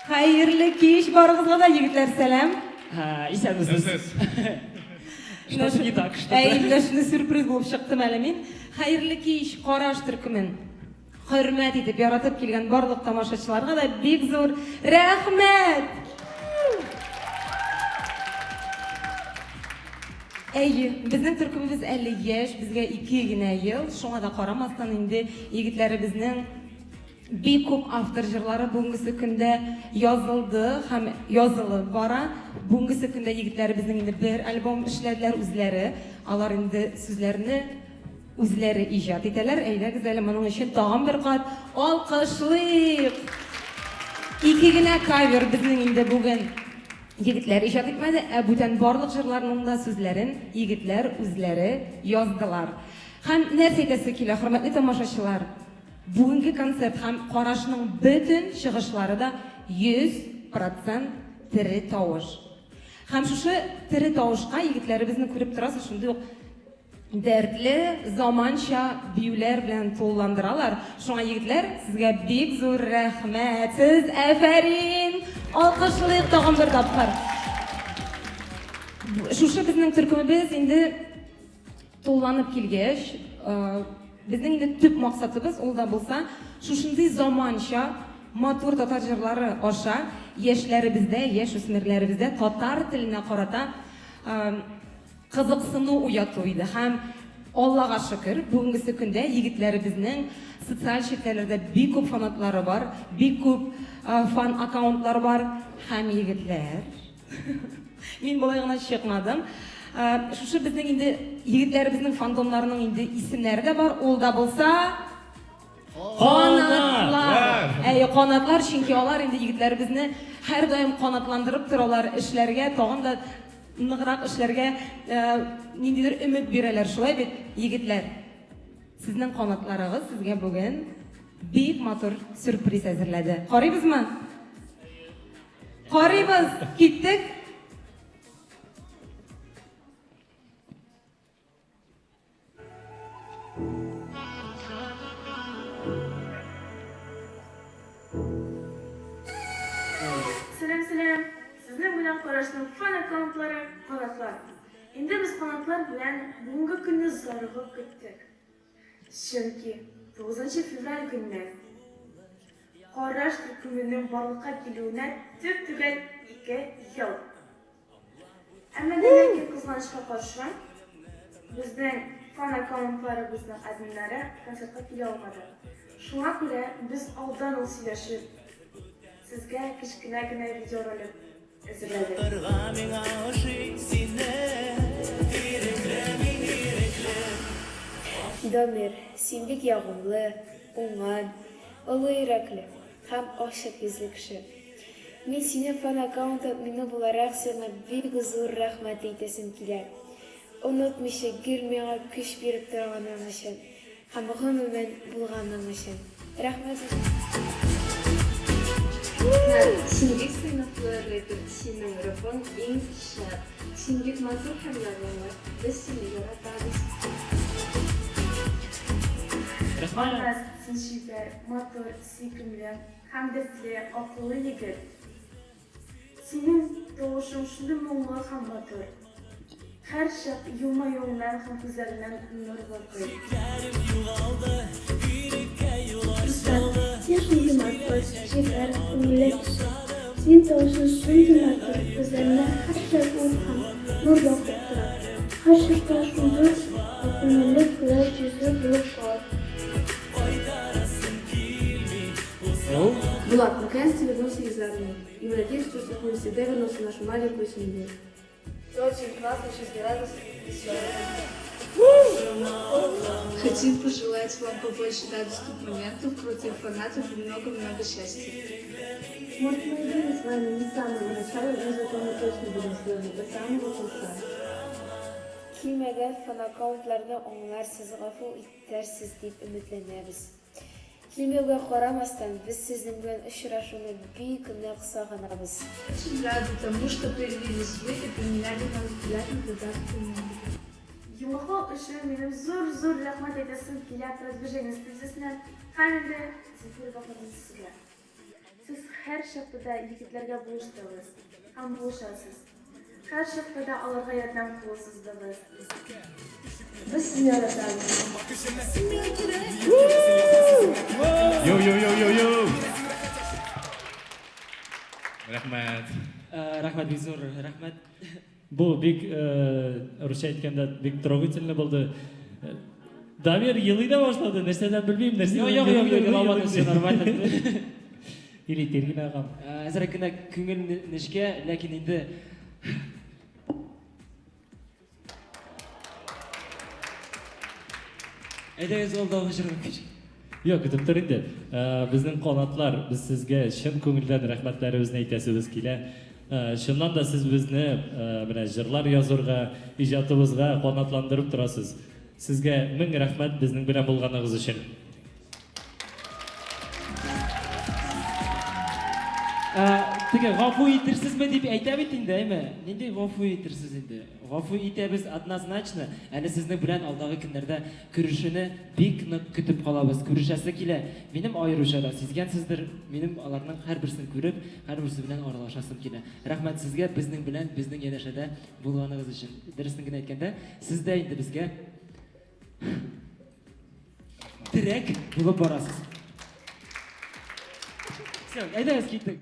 Hayırlı kiş barıgızga da yigitler selam. Ha, isəmizsiz. Что не так, что-то. Elimde şunu sürpriz bulup çıktım elimin. Hayırlı kiş Qaraş türkümün hürmet edip yaratıp kelgen barlık tamaşaçılarga da bek zor rahmet. Bizning türkümüz 50 yaş, bizge 2 gine yıl. Şuna da qaramasdan indi yigitlerimizning bir ko'p avtorjirlari bugünkü kunda yozildi ham yozilib bora. Bugünkü kunda yigitlarimizning endi bir albom ishladilar o'zlari. Alar endi so'zlarini o'zlari ijod etalar. Ayda güzel buning uchun tag'in bir qat olqishlik. İkigine cover bizning endi bugun yigitlar ijod etmadi. Butun barliq jurlarning da so'zlarini yigitlar o'zlari yozdilar. Ham narsa aytasi kela, hurmatli tomoshachilar. Bugünkü konsert ham Qarashning bütün chiqishlari da 100% tiri tovush. Ham shu tiri tovushga yigitlarimizni ko'rib turasiz, shunday dardli zamoncha biyular bilan to'llandiralar. Shunga yigitlar sizga bek zo'r rahmat. Siz afarin. Olqishlik tag'in bir topqir. Shu bizning turkumimiz endi to'llanib kelgach, bizning endi tüp maqsadimiz unda bo'lsa, shunday zamoncha motor tatar jirlari osha yoshlaribizda, yosh o'smirlarimizda tatar tiline qarata qiziqsinu uyatlaydi. Ham Allohga shukr, bugungi kunda yigitlarimizning sotsial shetlarda bek ko'p fanatlari bor, bek ko'p fan akkauntlari bor. Ham yigitlar men bo'laygina chiqmadim. Şu bizning endi yigitlarimizning fandomlarining endi ismlari da bor. Olda bo'lsa qanotlar. Qanotlar, chunki ular endi yigitlarimizni har doim qanotlantirib turarlar, ishlarga, tog'in da nig'roq ishlarga nindidir umid beralar. Shulay bit yigitlar. Sizning qanotlaringiz sizga bugun bek motor surpriz hazırladi. Qarıybizmi? Qarıybiz. Ketdik. Selam. Sizler bilen Qarashning fan akkauntlari qanotlar. Endi biz qanotlar bilan bugungi kunni zarg'ib ketdik. Chunki 9 fevral kuni Qarash turkumining borliqqa keluvine tüp-tügal 2 yil. Ammo lekin qizg'anishga qarshi bizning fan akkauntlarimizning adminlari konsertga kela olmadi. Shunga ko'ra biz oldin o'silashib sizga kichkinagina videorolik hazırladık. Damir, Simlik yağımlı, oңan, ılı yürekli, hem aşık yüzlü kişi. Men seni fan account admini bularak sana bir zor rahmet eytesim kiler. Unutmışı gülmeye küş berip turganım için, hem gümümen bulganım için. Rahmet. Şimdilik sınıfları senin rafın en şart. Şimdilik mazur hamlarım var. Biz seni yaratırız. Anlas, sinşifer, motor, sikimli, hamdetli, akıllı yigit. Senin doğuşun şunu muğlu ham motor. Her şak yuma yolundan ham güzelinden nur bakıyor. Yaşlı motor, şeker, millet. Senin doğuşun şunu motor, güzelinden her şak ham nur bakıyor. Her şakta şunu millet güzel yüzlü bulup var. Влад, наконец-то вернулся из армии. И мы надеемся, что он всегда вернулся в нашу маленькую семью. Все очень классно, очень радостно и весело. Хотим пожелать вам побольше радостных моментов, крутых фанатов и много-много счастья. Может, мы и были с вами не с самого начала, но зато мы точно будем с вами до самого конца. Kelmeden fan accountlarını onlar siz gafil edersiz deyip ümitleniriz. Kelmege qaramasdan biz sizin bilan uchrashuvni bekunni hisoblanamiz. Очень рады тому, что появились вы и применяли нам приятный додаток. Yıllığı için benim zor rahmet edesim ki yaptığı движение студиясынан hem de sizleri bakmadınız sizler. Siz her şapıda yigitlerge buluştunuz. Ham buluşasız. Her şapıda alırga yardım kılısızdınız. Biz sizni yaratamiz. Yo yo yo yo yo. Rahmat. Rahmat bek zo'r, rahmat. Bu bek Ruscha aytganda bek трогательный bo'ldi. Damir yig'layda boshladi. Narsadan bilmayman, narsadan. Yo'q, olmadim, все нормально. Или tergin ағам. Azrakkina ko'ngil nishga, lekin endi Aydangiz oldiga jirib ketdik. Yo'q, kutib tur endi. Bizning qonatlar, biz sizga chin ko'ngildan rahmatlarimizni aytasiz kela. Shundan da siz bizni mana jurlar yozurga, ijodimizga qonatlantirib turasiz. Sizga ming rahmat bizning bilan bo'lganingiz uchun. Tega g'afu etirsizmi deb aytib endi, endi g'afu etirsiz endi. G'afu etamiz однозначно. Ana sizning bilan oldagi kunlarda ko'rishini bek kutib qolamiz. Ko'rishasi kela. Menim ayirishada sizgansizdir. Menim ularning har birisini ko'rib, har birisi bilan oralashasım kela. Rahmat sizga bizning bilan bizning yanashada bo'lganingiz uchun. Darsligini aytganda, sizda endi bizga direkt bo'lib borasiz. Sen, aydangiz ketdik.